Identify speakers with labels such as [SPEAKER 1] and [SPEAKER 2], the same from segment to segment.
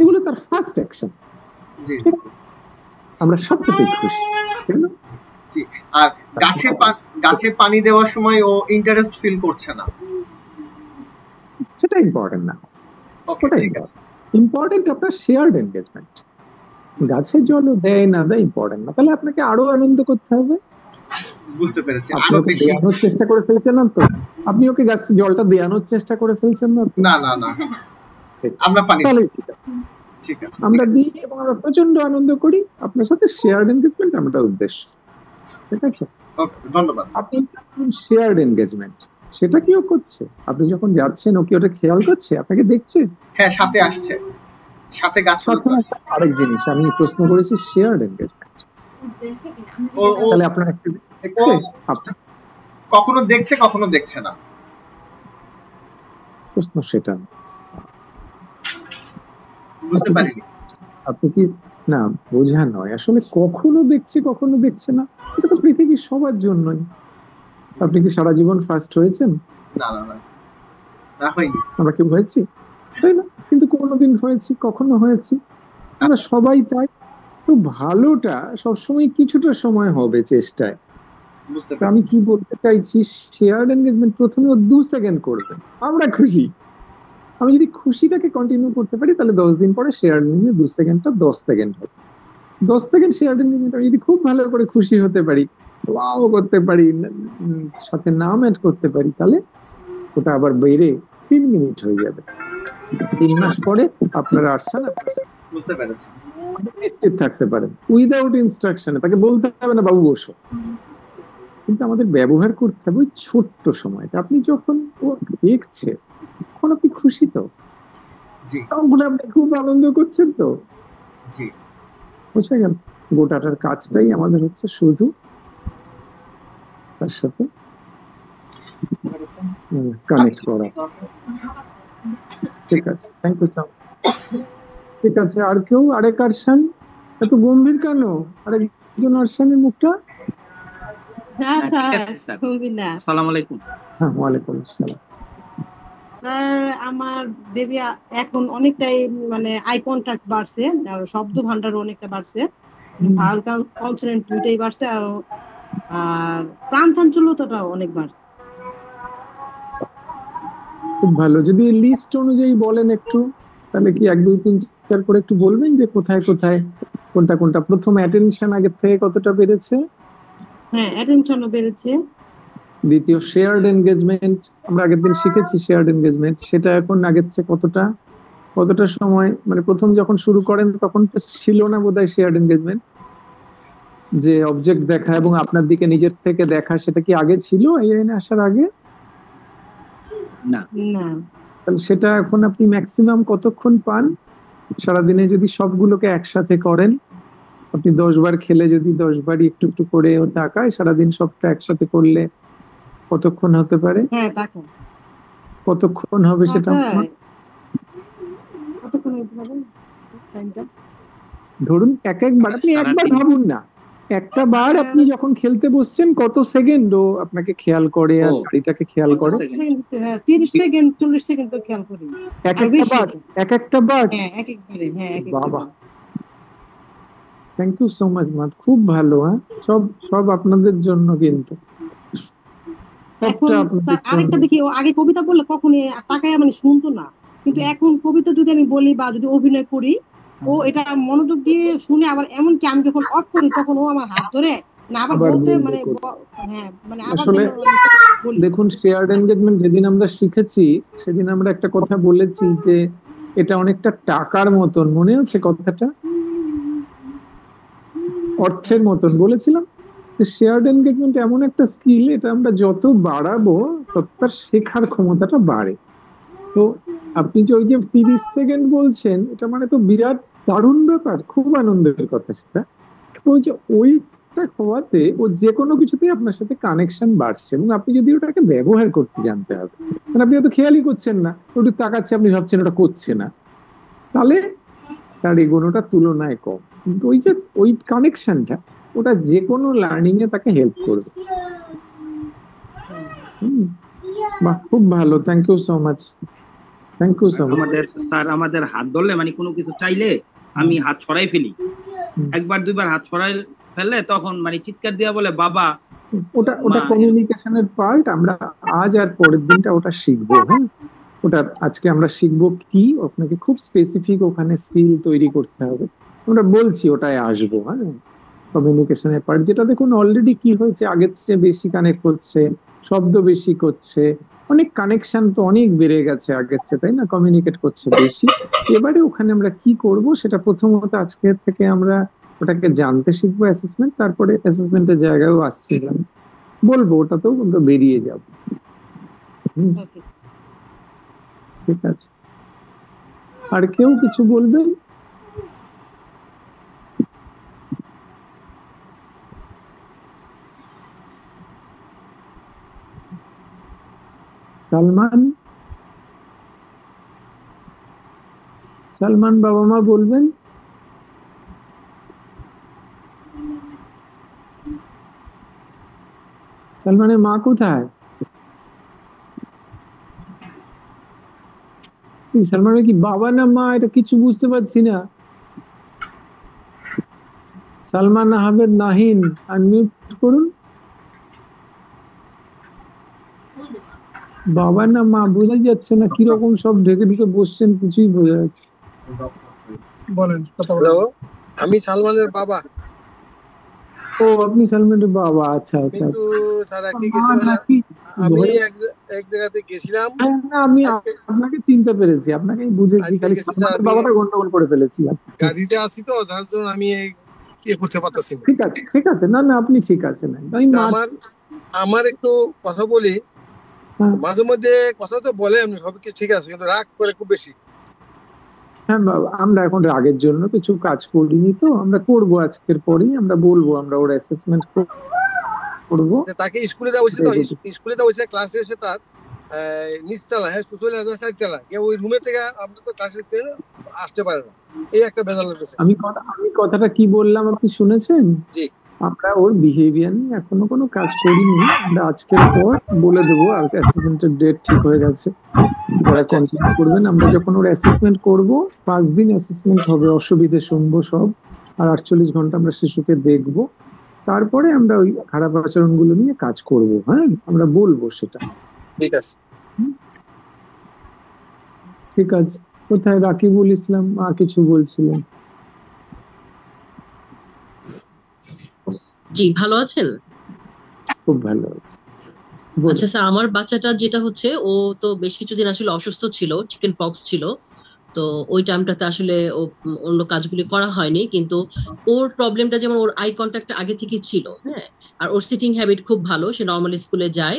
[SPEAKER 1] এগুলো তার first action.
[SPEAKER 2] জি
[SPEAKER 1] আমরা সবটাতেই খুশি, তাই না?
[SPEAKER 2] জি। আর গাছে পানি দেওয়ার সময় ও ইন্টারেস্ট ফিল করছে না,
[SPEAKER 1] সেটা ইম্পর্টেন্ট না।
[SPEAKER 2] ওকে
[SPEAKER 1] ওটা
[SPEAKER 2] ঠিক আছে।
[SPEAKER 1] ইম্পর্টেন্ট আপনার শেয়ার্ড এনগেজমেন্ট। গাছে জলও দেয় না দেয় ইম্পর্টেন্ট না, তাহলে আপনাকে আরো আনন্দ করতে হবে।
[SPEAKER 2] বুঝতে পেরেছি,
[SPEAKER 1] আপনি
[SPEAKER 2] আরো
[SPEAKER 1] ওকে
[SPEAKER 2] বেশি।
[SPEAKER 1] দেওয়ানোর চেষ্টা করে ফেলছেন না তো? আপনি ওকে গাছে জলটা দেওয়ানোর চেষ্টা করে ফেলছেন না তো?
[SPEAKER 2] না না না, আমরা পানি
[SPEAKER 1] তাহলে
[SPEAKER 2] ঠিক আছে,
[SPEAKER 1] আমরা দিই এবং আমরা প্রচন্ড আনন্দ করি। আপনার সাথে শেয়ার্ড এনগেজমেন্ট আমাদের উদ্দেশ্য, ঠিক আছে?
[SPEAKER 2] ওকে ধন্যবাদ।
[SPEAKER 1] আপনি শেয়ার্ড এনগেজমেন্ট, সেটা কিও করছে। আপনি যখন যাচ্ছেন ও কি ওটা খেয়াল করছে, আপনাকে দেখছে?
[SPEAKER 2] হ্যাঁ, সাথে আসছে, সাথে গাছ
[SPEAKER 1] আরেক জিনিস আমি প্রশ্ন করেছি শেয়ার্ড এনগেজমেন্ট, তাহলে আপনার একটা দেখছে,
[SPEAKER 2] কখনো দেখছে কখনো দেখছে না,
[SPEAKER 1] প্রশ্ন সেটা।
[SPEAKER 2] বুঝতে পারিনি।
[SPEAKER 1] আপনি কি না বোঝা নয়, আসলে কখনো দেখছে কখনো দেখছে না, এটা তো পৃথিবীর সবার জন্যই। আপনি কি সারা জীবন ফার্স্ট হয়েছেন?
[SPEAKER 2] না না না, না হয়নি।
[SPEAKER 1] আমরা কি হয়েছি, তাই না? কিন্তু কোনোদিন হয়েছি, কখনো হয়েছি, আমরা সবাই তাই। তো ভালোটা সবসময় কিছুটা সময় হবে চেষ্টায়। আমি কি বলতে চাইছি, শেয়ার্ড এনগেজমেন্ট প্রথমে 2 সেকেন্ড করবে, আমরা খুশি। আমি যদি খুশিটাকে কন্টিনিউ করতে পারি, তাহলে 10 দিন পরে শেয়ার্ড এনগেজমেন্ট 2 সেকেন্ডটা 10 সেকেন্ড হবে। 10 সেকেন্ড শেয়ার্ড এনগেজমেন্ট আমি যদি খুব ভালো করে খুশি হতে পারি, ওয়াও করতে পারি, সাথে নাম অ্যাড করতে পারি, তাহলে ওটা আবার বেড়ে 3 মিনিট হয়ে যাবে। 3 মাস পরে আপনারা আসছেন,
[SPEAKER 2] বুঝতে পেরেছি,
[SPEAKER 1] নিশ্চিত থাকতে পারেন। উইদাউট ইনস্ট্রাকশনে তাকে বলতে হবে না বাবু বসো, কিন্তু আমাদের ব্যবহার করতে হবে ওই ছোট্ট সময়টা। আপনি যখন ও দেখছে তখন আপনি খুশি তো, তখন আপনি খুব আনন্দ করছেন তো, বুঝে গেল? গোটাটার কাজটাই আমাদের হচ্ছে শুধু তার সাথে কানেক্ট করা। ঠিক আছে, থ্যাংক ইউ সো মাচ। ঠিক আছে, আর কেউ? আরেক আরশান, এত গম্ভীর কেন? আরেকজন আরশানের মুখটা।
[SPEAKER 3] আসসালামু আলাইকুম।
[SPEAKER 1] হ্যাঁ, ওয়ালাইকুম আসসালাম।
[SPEAKER 4] স্যার, আমার বেবি এখন অনেকটাই মানে আই কন্টাক্ট বাড়ছে, আর শব্দ ভান্ডার অনেকটা বাড়ছে, ভাওয়াল কনসোনেন্ট দুইটাই বাড়ছে, আর প্রাণ চাঞ্চল্যতাটাও অনেক বাড়ছে।
[SPEAKER 1] খুব ভালো, যদি লিস্ট অনুযায়ী বলেন একটু, তাহলে কি 1 2 3 4 করে একটু বলবেন যে কোথায় কোথায় কোনটা কোনটা। প্রথম অ্যাটেনশন আগের থেকে কতটা বেড়েছে?
[SPEAKER 4] হ্যাঁ, অ্যাটেনশনও বেড়েছে।
[SPEAKER 1] দ্বিতীয় শেয়ার্ড এনগেজমেন্ট, আমরা আগের দিন শিখেছি শেয়ার্ড এনগেজমেন্ট, সেটা এখন আগের চেয়ে কতটা কতটা সময়, মানে প্রথম যখন শুরু করেন তখন তো ছিল না বোধহয় শেয়ার্ড এনগেজমেন্ট, যে অবজেক্ট দেখা এবং আপনার দিকে নিজের থেকে দেখা, সেটা কি আগে ছিল এই লাইনে আসার আগে?
[SPEAKER 3] না
[SPEAKER 4] না।
[SPEAKER 1] তাহলে সেটা এখন আপনি ম্যাক্সিমাম কতক্ষণ পান সারাদিনে? যদি সবগুলোকে একসাথে করেন, আপনি 10 বার খেলে যদি 10 বারই একটু একটু করে তাকায়, সারাদিন সবটা একসাথে করলে কতক্ষণ হতে পারে?
[SPEAKER 4] হ্যাঁ, তাকান।
[SPEAKER 1] কতক্ষণ হবে সেটা? ধরুন একবার, আপনি একবার ভাবুন না, একটা বার আপনি যখন খেলতে বসছেন কত সেকেন্ড ও আপনাকে খেয়াল করে আর গাড়িটাকে খেয়াল করে?
[SPEAKER 4] 30 সেকেন্ড 40 সেকেন্ড তো খেয়াল করি।
[SPEAKER 1] এক একটা বার?
[SPEAKER 4] হ্যাঁ, এক একবারে। হ্যাঁ, এক
[SPEAKER 1] বাবা, থ্যাংক ইউ সো মাচ মাদ, খুব ভালো। হ্যাঁ, সব সব আপনাদের জন্য। কিন্তু
[SPEAKER 4] আরেকটা দেখি, ও আগে কবিতা বললে কখনই তাকায় মানে শুনতো না, কিন্তু এখন কবিতা যদি আমি বলি বা যদি অভিনয় করি, ও এটা মনোযোগ দিয়ে শুনে, আবার এমনকি আমি যখন অফ করি তখন ও আমার হাত ধরে না আবার বলতে মানে হ্যাঁ মানে
[SPEAKER 1] আসলে দেখুন, শেয়ার্ড এনগেজমেন্ট যেদিন আমরা শিখেছি সেদিন আমরা একটা কথা বলেছি যে এটা অনেকটা টাকার মতন, মনে আছে কথাটা? অর্থের মতন বলেছিলাম। শেয়ার্ড এনগেজমেন্ট এমন একটা স্কিল, এটা আমরা যত বাড়াবো তত তার শেখার ক্ষমতাটা বাড়ে। তো আপনি যে ওই যে 30 সেকেন্ড বলছেন, এটা মানে তো বিরাট দারুণ ব্যাপার, খুব আনন্দের কথা সেটা। ওই যে ওইটা হওয়াতে ও যে কোনো কিছুতেই আপনার সাথে কানেকশন বাড়ছে, এবং আপনি যদি ওটাকে ব্যবহার করতে জানতে হবে, মানে আপনি হয়তো খেয়ালই করছেন না, ওটা তাকাচ্ছে, আপনি ভাবছেন ওটা করছে না, তাহলে তার এগোনোটা তুলনায় কম। কিন্তু ওই যে ওই কানেকশনটা, ওটা যে কোনো লার্নিং এ তাকে হেল্প করবে। বাহ, খুব ভালো, thank you so much. Thank you so much.
[SPEAKER 3] আমাদের স্যার আমাদের হাত ধরলে মানে কোনো কিছু চাইলে আমি হাত ছড়াই ফেলি, একবার দুইবার হাত ছড়াই ফেললে তখন মানে চিৎকার দিয়া বলে বাবা
[SPEAKER 1] ওটা
[SPEAKER 3] মা।
[SPEAKER 1] কমিউনিকেশনের পার্ট। আমরা আজ আর পরের দিনটা ওটা শিখবো। হ্যাঁ, ওটা আজকে আমরা শিখবো কি, আপনাকে খুব স্পেসিফিক ওখানে স্কিল তৈরি করতে হবে। আমরা বলছি ওটায় আসবো। হ্যাঁ, কমিউনিকেশনের পার্ট যেটা দেখুন অলরেডি কি হয়েছে, আগের চেয়ে বেশি কানেক্ট করছে, শব্দ বেশি করছে, অনেক কানেকশন তো অনেক বেড়ে গেছে আগের চেয়ে, তাই না? কমিউনিকেট করছে বেশি। এবারে ওখানে আমরা কি করব সেটা প্রথমত আজকে থেকে আমরা ওটাকে জানতে শিখবো, অ্যাসেসমেন্ট, তারপরে অ্যাসেসমেন্টের জায়গায়ও আসছিলাম, বলবো ওটাতেও আমরা বেরিয়ে যাব।
[SPEAKER 4] ওকে।
[SPEAKER 1] ঠিক আছে, আর কেউ কিছু বলবেন? সালমান, সালমান বাবা মা বলবেন? সালমানের মা কোথায়? সালমানের কি বাবা না মা, এটা কিছু বুঝতে পারছি না। সালমান আহমেদ নাহিন, আনমিউট করুন। বাবা না মা বোঝা যাচ্ছে না, কিরকম সব ঢেকে ঢেকে বসছেন, কিছুই বোঝা যাচ্ছে।
[SPEAKER 5] বলেন, কথা বলেন। হ্যালো, আমি সালমানের বাবা।
[SPEAKER 1] ও, আপনি সালমানের বাবা? আচ্ছা আচ্ছা।
[SPEAKER 5] কিন্তু স্যার আজকে গেছিলাম, আমি এক জায়গাতে গেছিলাম।
[SPEAKER 1] আমি আপনাকে চিনতে পেরেছি, আপনাকে বুঝেছি, খালি সালমানের বাবাটা গন্ডগোল করে ফেলেছি।
[SPEAKER 5] গাড়িতে আছি তো, যার জন্য আমি ইয়ে করতে পারতেছি না।
[SPEAKER 1] ঠিক আছে ঠিক আছে, না না আপনি ঠিক আছেন।
[SPEAKER 5] আমার একটু কথা বলি। মাঝে মধ্যে কথা তো বলে, আমি সব কিছু ঠিক আছে, কিন্তু রাগ করে খুব বেশি।
[SPEAKER 1] হ্যাঁ বাবা, আমরা এখন রাগের জন্য কিছু কাজ করিনি, তো আমরা করবো আজকের পরেই, আমরা বলবো, আমরা ওর অ্যাসেসমেন্ট করবো।
[SPEAKER 5] তাকে স্কুলে দেওয়া হয়েছে, তো স্কুলে দেওয়া হয়েছে, ক্লাসে এসে তার নিচতলা, হ্যাঁ সুশীল চারতলা, ওই রুমে থেকে আমরা তো ক্লাসে আসতে পারে না, এই একটা ভেজাল লাগতেছে।
[SPEAKER 1] আমি কথাটা কি বললাম আপনি শুনেছেন?
[SPEAKER 5] জি,
[SPEAKER 1] আমরা ওর বিহেভিয়ার নিয়ে এখনো কোনো কাজ করিনি, আমরা আজকের পর বলে দেবো। আর অ্যাসেসমেন্টের ডেট ঠিক হয়ে গেছে, যারা কন্টিনিউ করবেন। আমরা যখন ওর অ্যাসেসমেন্ট করব, 5 দিন অ্যাসেসমেন্ট হবে, অসুবিধে শুনবো সব, আর 48 ঘন্টা আমরা শিশুকে দেখবো, তারপরে আমরা ওই খারাপ আচরণগুলো নিয়ে কাজ করব। হ্যাঁ, আমরা বলবো সেটা।
[SPEAKER 5] ঠিক আছে,
[SPEAKER 1] ঠিক আছে। কোথায় রাকিবুল ইসলাম কিছু বলছিলেন?
[SPEAKER 6] জি, ভালো আছেন?
[SPEAKER 1] খুব ভালো আছে।
[SPEAKER 6] আচ্ছা স্যার, আমার বাচ্চাটা যেটা হচ্ছে, ও তো বেশ কিছুদিন আসলে অসুস্থ ছিল, চিকেন পক্স ছিল। তো ওই টাইমটাতে আসলে অন্য কাজগুলি করা হয়নি, কিন্তু ওর প্রবলেমটা যেমন ওর আই কন্ট্যাক্ট আগে থেকে ছিল, হ্যাঁ, আর ওর সিটিং হ্যাবিট খুব ভালো, সে নর্মাল স্কুলে যায়,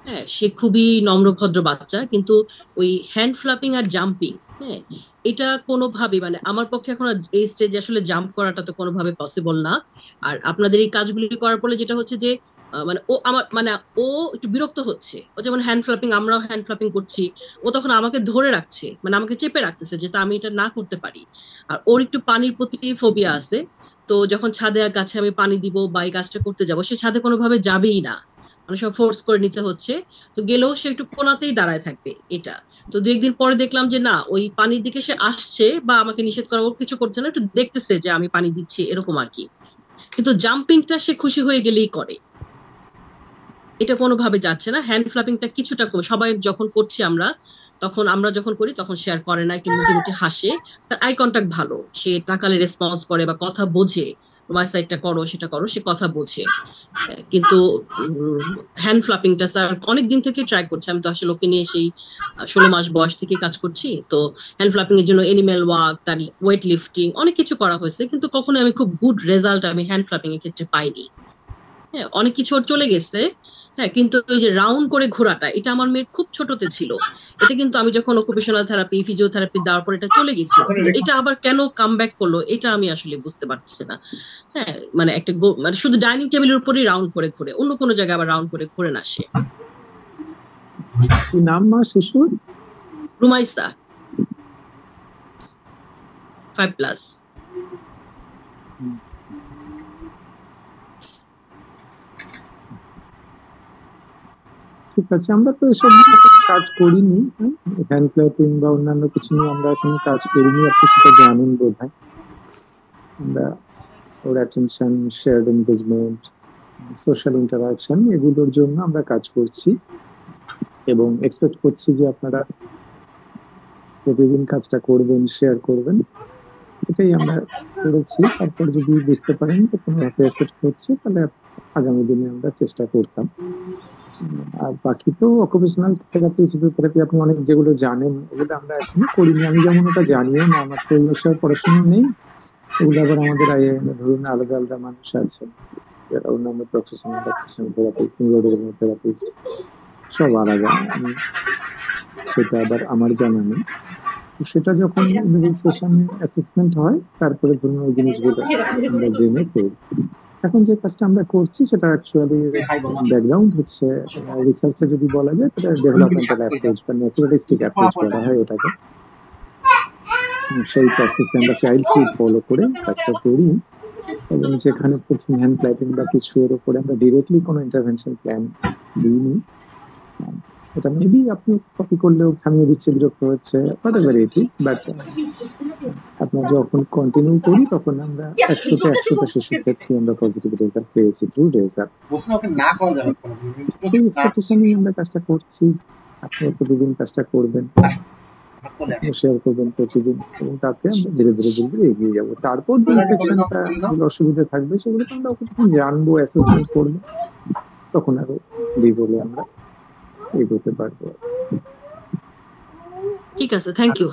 [SPEAKER 6] হ্যাঁ, সে খুবই নম্রভদ্র বাচ্চা, কিন্তু ওই হ্যান্ড ফ্লাপিং আর জাম্পিং, হ্যাঁ, এটা কোনোভাবে মানে আমার পক্ষে এখন এই স্টেজে আসলে জাম্প করাটা তো কোনোভাবে পসিবল না। আর আপনাদের এই কাজগুলি করার ফলে যেটা হচ্ছে যে মানে ও আমার মানে ও একটু বিরক্ত হচ্ছে। ও যেমন হ্যান্ড ফ্লাপিং, আমরাও হ্যান্ড ফ্লাপিং করছি, ও তখন আমাকে ধরে রাখছে, মানে আমাকে চেপে রাখতেছে যেটা আমি এটা না করতে পারি। আর ওর একটু পানির প্রতি ফোবিয়া আছে, তো যখন ছাদে গাছে আমি পানি দিব বা এই কাজটা করতে যাব, সে ছাদে কোনোভাবে যাবেই না, মানে সব ফোর্স করে নিতে হচ্ছে। তো গেলেও সে একটু কোনাতেই দাঁড়ায় থাকবে এটা। তো 2-1 দিন পরে দেখলাম যে না, ওই পানির দিকে সে আসছে বা আমাকে নিষেধ করা, ও কিছু করছে না, একটু দেখতেছে যে আমি পানি দিচ্ছি এরকম আর কি। কিন্তু জাম্পিংটা সে খুশি হয়ে গেলেই করে, এটা কোনোভাবে যাচ্ছে না। হ্যান্ড ফ্লাপিংটা কিছুটা সবাই যখন করছি আমরা, তখন আমরা যখন করি তখন শেয়ার করে না, একটু মুটি মুটি হাসে, তার আই কন্ট্যাক্ট ভালো, সে তাকালে রেসপন্স করে বা কথা বোঝে, তোমার সাইডটা করো সেটা করো, সে কথা বোঝে। কিন্তু হ্যান্ড ফ্লাপিংটা স্যার অনেক দিন থেকে ট্রাই করছে, আমি তো আসলে ওকে নিয়ে সেই 16 মাস বয়স থেকে কাজ করছি। তো হ্যান্ড ফ্লাপিং এর জন্য এনিম্যাল ওয়াক, তার ওয়েট লিফটিং, অনেক কিছু করা হয়েছে, কিন্তু কখনো আমি খুব গুড রেজাল্ট আমি হ্যান্ড ফ্লাপিং এর ক্ষেত্রে পাইনি। হ্যাঁ, অনেক কিছু ওর চলে গেছে, হ্যাঁ, কিন্তু ওই যে রাউন্ড করে ঘোরাটা, এটা আমার মেয়ের খুব ছোটতে ছিল। এটা কিন্তু আমি যখন অকুপেশনাল থেরাপি, ফিজিওথেরাপি দেওয়ার পর এটা চলে গেছিল, কিন্তু এটা আবার কেন কাম ব্যাক করলো এটা আমি আসলে বুঝতে পারছি না। হ্যাঁ, মানে একটা মানে শুধু ডাইনিং টেবিলের উপরই রাউন্ড করে ঘুরে, অন্য কোনো জায়গায় আবার রাউন্ড করে ঘুরে না সে।
[SPEAKER 1] কি নাম মা শিশুর?
[SPEAKER 6] রুমাইসা, 5+।
[SPEAKER 1] ঠিক ঠিক আছে। আমরা তো এসব নিয়ে কাজ করিনি, হ্যান্ড ক্ল্যাপিং বা অন্যান্য কিছু নিয়ে আমরা এখনো কাজ করিনি, আপনি সেটা জানেন বোধহয়। আমরা ওর attention, shared engagement, social interaction এগুলোর জন্য আমরা কাজ করছি এবং এক্সপেক্ট করছি যে আপনারা প্রতিদিন কাজটা করবেন, শেয়ার করবেন, এটাই আমরা করেছি। তারপর যদি বুঝতে পারেন যে কোনো এফেক্ট হচ্ছে তাহলে আগামী দিনে আমরা চেষ্টা করতাম। আর বাকি তো অকুপেশনাল থেরাপি, ফিজিওথেরাপি আপনি অনেক যেগুলো জানেন ওগুলো আমরা এখনো করিনি। আমি যেমন ওটা জানিও না, আমার তো ওই বিষয়ে পড়াশোনা নেই। ওগুলো আবার আমাদের ধরুন আলাদা আলাদা মানুষ আছে যারা অন্যান্য প্রফেশনাল থেরাপিস্ট, নিউরোথেরাপিস্ট সব আলাদা, সেটা আবার আমার জানা নেই। সেটা যখন সেশনে অ্যাসেসমেন্ট হয় তারপরে ধরুন ওই জিনিসগুলো আমরা জেনে করি। এখন যে কাজটা আমরা করছি সেটা অ্যাকচুয়ালি ব্যাকগ্রাউন্ড হচ্ছে রিসার্চে যদি বলা যায় সেটা ডেভেলপমেন্টাল অ্যাপ্রোচ বা ন্যাচারালিস্টিক অ্যাপ্রোচ বলা হয় এটাকে। সেই প্রসেসে আমরা চাইল্ড ফিড ফলো করে কাজটা করি এবং যেখানে প্রথম হ্যান্ড ক্ল্যাপিং বা কিছু এর উপরে আমরা ডিরেক্টলি কোনো ইন্টারভেনশন প্ল্যান দিইনি। এটা মেবি আপনি কপি করলেও থামিয়ে দিচ্ছে, বিরক্ত হচ্ছে, হোয়াটএভার ইট ইজ, বাট আপনার যখন কন্টিনিউ করি তখন আমরা 100তে শিশুর ক্ষেত্রে আমরা পজিটিভ রেজাল্ট পেয়েছি, থ্রু রেজাল্ট। এই এক্সপেকটেশনই আমরা কাজটা করছি। আপনি প্রতিদিন কাজটা করবেন, শেয়ার করবেন প্রতিদিন, এবং তাতে আমরা ধীরে ধীরে এগিয়ে যাবো। তারপর যে সেকশনটা অসুবিধা থাকবে সেগুলো আমরা যখন জানবো, অ্যাসেসমেন্ট করবো, তখন আরো ডিটেইলে আমরা এগোতে পারবো।
[SPEAKER 6] ঠিক আছে, থ্যাংক ইউ।